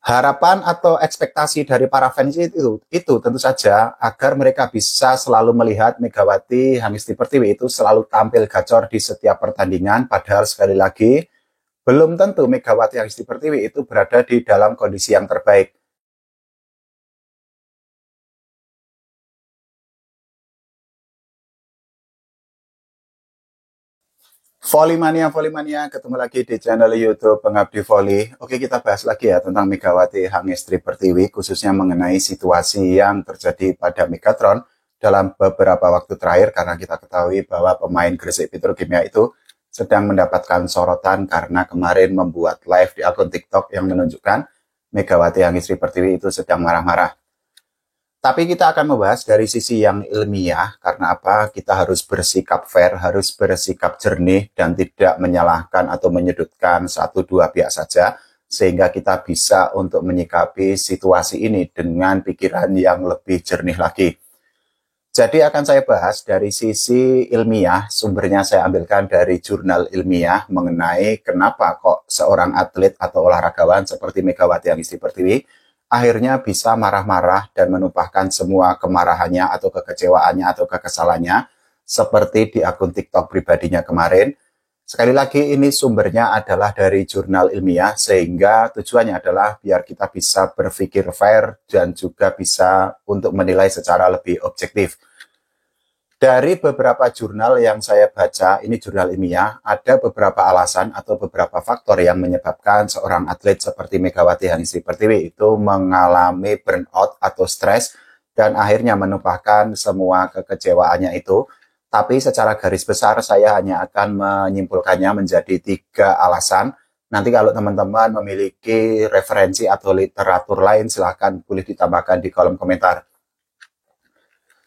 Harapan atau ekspektasi dari para fans itu tentu saja agar mereka bisa selalu melihat Megawati Hangesti Pertiwi itu selalu tampil gacor di setiap pertandingan, padahal sekali lagi belum tentu Megawati Hangesti Pertiwi itu berada di dalam kondisi yang terbaik. Volley Mania, ketemu lagi di channel YouTube Pengabdi Volley. Oke, kita bahas lagi ya tentang Megawati Hangesti Pertiwi, khususnya mengenai situasi yang terjadi pada Megatron dalam beberapa waktu terakhir, karena kita ketahui bahwa pemain Gresik Petrokimia itu sedang mendapatkan sorotan karena kemarin membuat live di akun TikTok yang menunjukkan Megawati Hangesti Pertiwi itu sedang marah-marah. Tapi kita akan membahas dari sisi yang ilmiah, karena apa? Kita harus bersikap fair, harus bersikap jernih, dan tidak menyalahkan atau menyudutkan satu dua pihak saja, sehingga kita bisa untuk menyikapi situasi ini dengan pikiran yang lebih jernih lagi. Jadi akan saya bahas dari sisi ilmiah, sumbernya saya ambilkan dari jurnal ilmiah mengenai kenapa kok seorang atlet atau olahragawan seperti Megawati Hangesti Pertiwi akhirnya bisa marah-marah dan menumpahkan semua kemarahannya atau kekecewaannya atau kekesalannya seperti di akun TikTok pribadinya kemarin. Sekali lagi ini sumbernya adalah dari jurnal ilmiah, sehingga tujuannya adalah biar kita bisa berpikir fair dan juga bisa untuk menilai secara lebih objektif. Dari beberapa jurnal yang saya baca, ini jurnal ilmiah, ada beberapa alasan atau beberapa faktor yang menyebabkan seorang atlet seperti Megawati Hangesti Pertiwi itu mengalami burnout atau stres dan akhirnya menumpahkan semua kekecewaannya itu. Tapi secara garis besar saya hanya akan menyimpulkannya menjadi 3 alasan. Nanti kalau teman-teman memiliki referensi atau literatur lain, silahkan boleh ditambahkan di kolom komentar.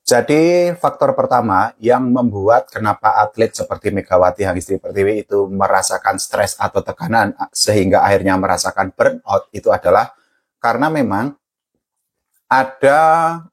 Jadi faktor pertama yang membuat kenapa atlet seperti Megawati Hangesti Pertiwi itu merasakan stres atau tekanan sehingga akhirnya merasakan burnout itu adalah karena memang ada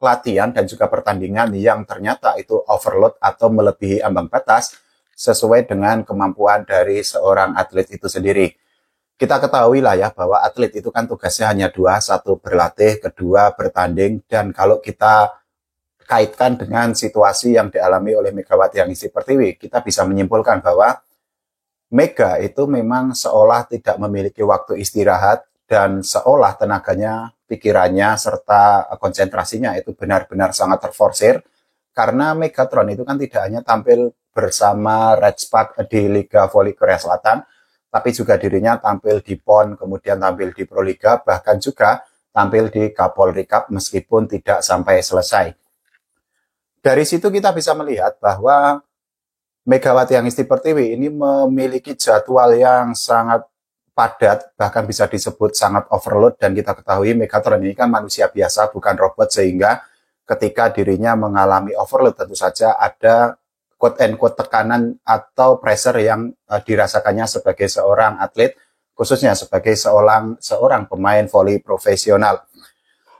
latihan dan juga pertandingan yang ternyata itu overload atau melebihi ambang batas sesuai dengan kemampuan dari seorang atlet itu sendiri. Kita ketahui lah ya bahwa atlet itu kan tugasnya hanya 2, 1 berlatih, kedua bertanding, dan kalau kita kaitkan dengan situasi yang dialami oleh Megawati Hangesti Pertiwi, kita bisa menyimpulkan bahwa Mega itu memang seolah tidak memiliki waktu istirahat dan seolah tenaganya, pikirannya, serta konsentrasinya itu benar-benar sangat terforsir karena Megatron itu kan tidak hanya tampil bersama Red Spark di Liga Voli Korea Selatan, tapi juga dirinya tampil di PON, kemudian tampil di Proliga, bahkan juga tampil di Kapolri Cup meskipun tidak sampai selesai. Dari situ kita bisa melihat bahwa Megawati Hangesti Pertiwi ini memiliki jadwal yang sangat padat, bahkan bisa disebut sangat overload, dan kita ketahui Megatron ini kan manusia biasa, bukan robot, sehingga ketika dirinya mengalami overload tentu saja ada quote-unquote tekanan atau pressure yang dirasakannya sebagai seorang atlet, khususnya sebagai seorang pemain voli profesional.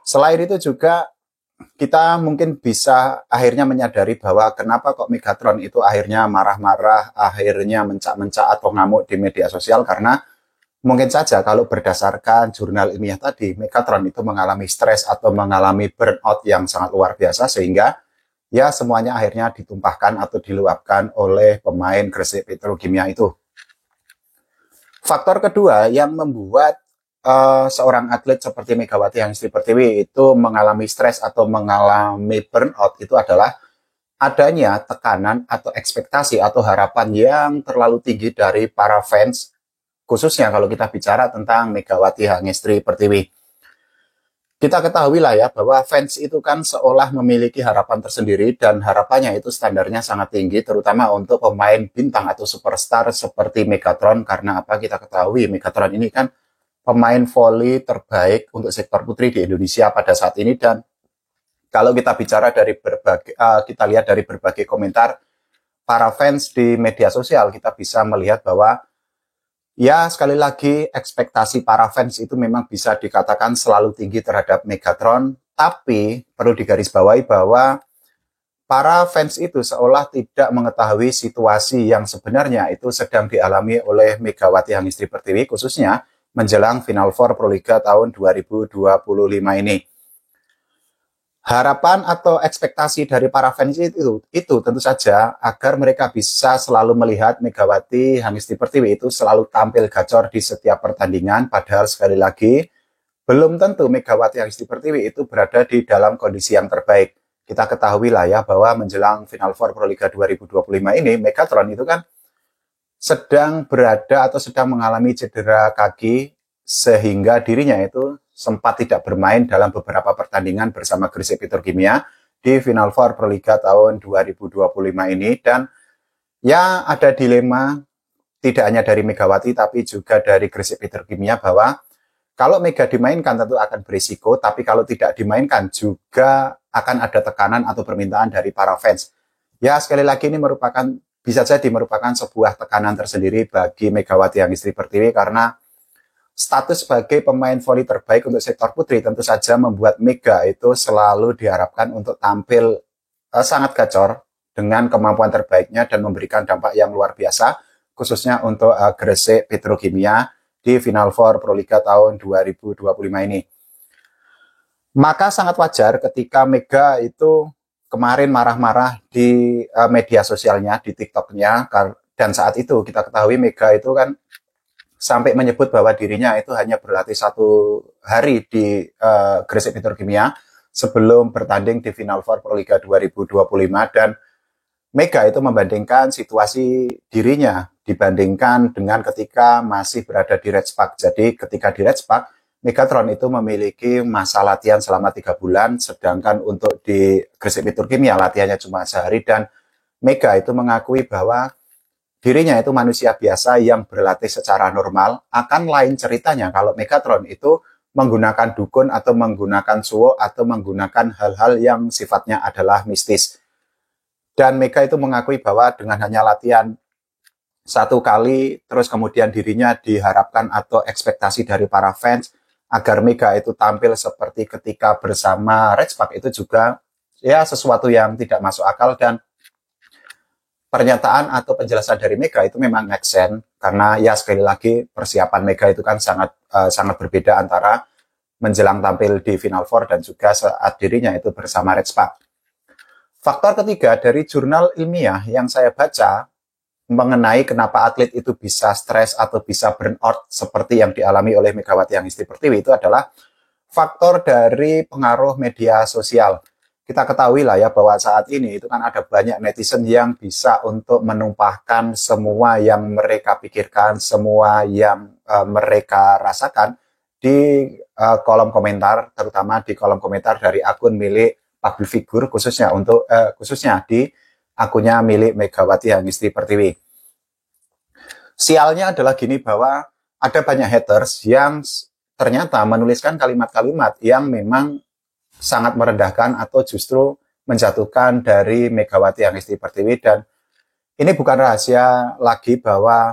Selain itu juga kita mungkin bisa akhirnya menyadari bahwa kenapa kok Megatron itu akhirnya marah-marah, akhirnya mencak-mencak atau ngamuk di media sosial, karena mungkin saja kalau berdasarkan jurnal ilmiah tadi, Megatron itu mengalami stres atau mengalami burnout yang sangat luar biasa, sehingga ya semuanya akhirnya ditumpahkan atau diluapkan oleh pemain Gresik Petrokimia itu. Faktor kedua yang membuat seorang atlet seperti Megawati Hangesti Pertiwi itu mengalami stres atau mengalami burnout itu adalah adanya tekanan atau ekspektasi atau harapan yang terlalu tinggi dari para fans, khususnya kalau kita bicara tentang Megawati Hangesti Pertiwi. Kita ketahui lah ya bahwa fans itu kan seolah memiliki harapan tersendiri dan harapannya itu standarnya sangat tinggi, terutama untuk pemain bintang atau superstar seperti Megatron, karena apa, kita ketahui Megatron ini kan pemain voli terbaik untuk sektor putri di Indonesia pada saat ini, dan kalau kita bicara dari kita lihat dari berbagai komentar para fans di media sosial, kita bisa melihat bahwa ya sekali lagi ekspektasi para fans itu memang bisa dikatakan selalu tinggi terhadap Megatron, tapi perlu digarisbawahi bahwa para fans itu seolah tidak mengetahui situasi yang sebenarnya itu sedang dialami oleh Megawati Hangesti Pertiwi, khususnya menjelang Final Four Proliga tahun 2025 ini. Harapan atau ekspektasi dari para fans itu tentu saja agar mereka bisa selalu melihat Megawati Hangesti Pertiwi itu selalu tampil gacor di setiap pertandingan, padahal sekali lagi belum tentu Megawati Hangesti Pertiwi itu berada di dalam kondisi yang terbaik. Kita ketahui lah ya bahwa menjelang Final Four Proliga 2025 ini Megatron itu kan sedang berada atau sedang mengalami cedera kaki sehingga dirinya itu sempat tidak bermain dalam beberapa pertandingan bersama Gresik Petrokimia di Final Four Proliga tahun 2025 ini. Dan ya ada dilema tidak hanya dari Megawati tapi juga dari Gresik Petrokimia bahwa kalau Mega dimainkan tentu akan berisiko, tapi kalau tidak dimainkan juga akan ada tekanan atau permintaan dari para fans. Ya sekali lagi ini bisa jadi merupakan sebuah tekanan tersendiri bagi Megawati Hangesti Pertiwi karena status sebagai pemain voli terbaik untuk sektor putri tentu saja membuat Mega itu selalu diharapkan untuk tampil sangat gacor dengan kemampuan terbaiknya dan memberikan dampak yang luar biasa khususnya untuk Gresik Petrokimia di Final Four Proliga tahun 2025 ini. Maka sangat wajar ketika Mega itu kemarin marah-marah di media sosialnya, di TikTok-nya, dan saat itu kita ketahui Mega itu kan sampai menyebut bahwa dirinya itu hanya berlatih 1 hari di Gresik Petrokimia sebelum bertanding di Final Four Proliga 2025 dan Mega itu membandingkan situasi dirinya dibandingkan dengan ketika masih berada di Redspark. Jadi ketika di Redspark, Megatron itu memiliki masa latihan selama 3 bulan, sedangkan untuk di Gresik Petrokimia latihannya cuma sehari dan Mega itu mengakui bahwa dirinya itu manusia biasa yang berlatih secara normal. Akan lain ceritanya kalau Megatron itu menggunakan dukun atau menggunakan suwo atau menggunakan hal-hal yang sifatnya adalah mistis. Dan Mega itu mengakui bahwa dengan hanya latihan 1 kali, terus kemudian dirinya diharapkan atau ekspektasi dari para fans agar Mega itu tampil seperti ketika bersama Redspark itu juga ya sesuatu yang tidak masuk akal dan pernyataan atau penjelasan dari Mega itu memang make sense karena ya sekali lagi persiapan Mega itu kan sangat berbeda antara menjelang tampil di Final Four dan juga saat dirinya itu bersama Redspark. Faktor ketiga dari jurnal ilmiah yang saya baca mengenai kenapa atlet itu bisa stres atau bisa burnout seperti yang dialami oleh Megawati Hangesti Pertiwi itu adalah faktor dari pengaruh media sosial. Kita ketahui lah ya bahwa saat ini itu kan ada banyak netizen yang bisa untuk menumpahkan semua yang mereka pikirkan, semua yang mereka rasakan di kolom komentar, terutama di kolom komentar dari akun milik public figure khususnya di akunnya milik Megawati Hangesti Pertiwi. Sialnya adalah gini bahwa ada banyak haters yang ternyata menuliskan kalimat-kalimat yang memang sangat merendahkan atau justru menjatuhkan dari Megawati Hangesti Pertiwi dan ini bukan rahasia lagi bahwa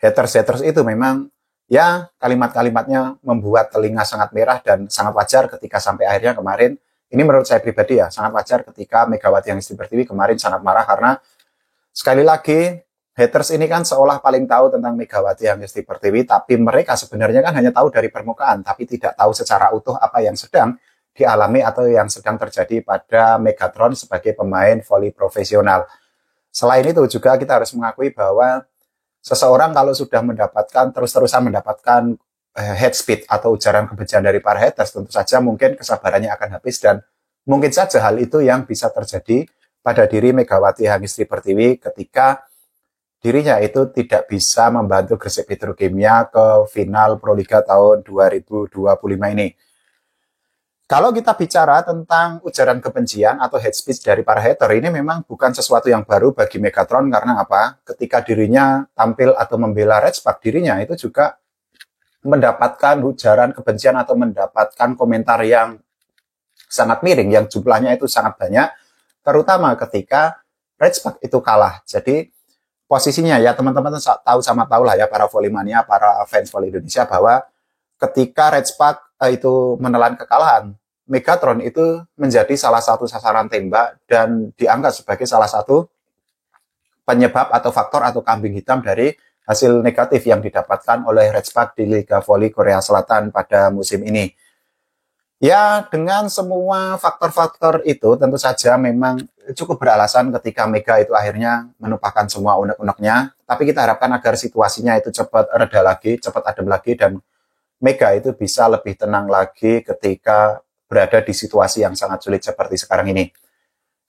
haters itu memang ya kalimat-kalimatnya membuat telinga sangat merah dan sangat wajar ketika sampai akhirnya kemarin ini menurut saya pribadi ya, sangat wajar ketika Megawati Hangesti Pertiwi kemarin sangat marah karena sekali lagi haters ini kan seolah paling tahu tentang Megawati Hangesti Pertiwi, tapi mereka sebenarnya kan hanya tahu dari permukaan, tapi tidak tahu secara utuh apa yang sedang dialami atau yang sedang terjadi pada Megatron sebagai pemain voli profesional. Selain itu juga kita harus mengakui bahwa seseorang kalau sudah mendapatkan terus-terusan mendapatkan hate speech atau ujaran kebencian dari para haters, tentu saja mungkin kesabarannya akan habis dan mungkin saja hal itu yang bisa terjadi pada diri Megawati Hangesti Pertiwi ketika dirinya itu tidak bisa membantu Gresik Petrokimia ke final Proliga tahun 2025 ini. Kalau kita bicara tentang ujaran kebencian atau hate speech dari para hater, ini memang bukan sesuatu yang baru bagi Megatron karena apa? Ketika dirinya tampil atau membela Redspark, dirinya itu juga mendapatkan ujaran kebencian atau mendapatkan komentar yang sangat miring, yang jumlahnya itu sangat banyak, terutama ketika Redspark itu kalah. Jadi posisinya ya teman-teman tahu lah ya para volley-mania, para fans volley Indonesia bahwa ketika Redspark itu menelan kekalahan, Megatron itu menjadi salah satu sasaran tembak dan dianggap sebagai salah satu penyebab atau faktor atau kambing hitam dari hasil negatif yang didapatkan oleh Red Spark di Liga Voli Korea Selatan pada musim ini. Ya, dengan semua faktor-faktor itu tentu saja memang cukup beralasan ketika Mega itu akhirnya menumpahkan semua unek-uneknya. Tapi kita harapkan agar situasinya itu cepat reda lagi, cepat adem lagi, dan Mega itu bisa lebih tenang lagi ketika berada di situasi yang sangat sulit seperti sekarang ini.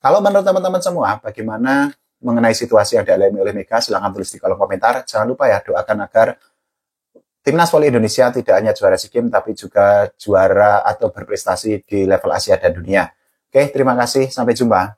Kalau menurut teman-teman semua, bagaimana mengenai situasi yang dialami oleh Mega? Silahkan tulis di kolom komentar. Jangan lupa ya, doakan agar Timnas Voli Indonesia tidak hanya juara SEA Games, tapi juga juara atau berprestasi di level Asia dan dunia. Oke, terima kasih. Sampai jumpa.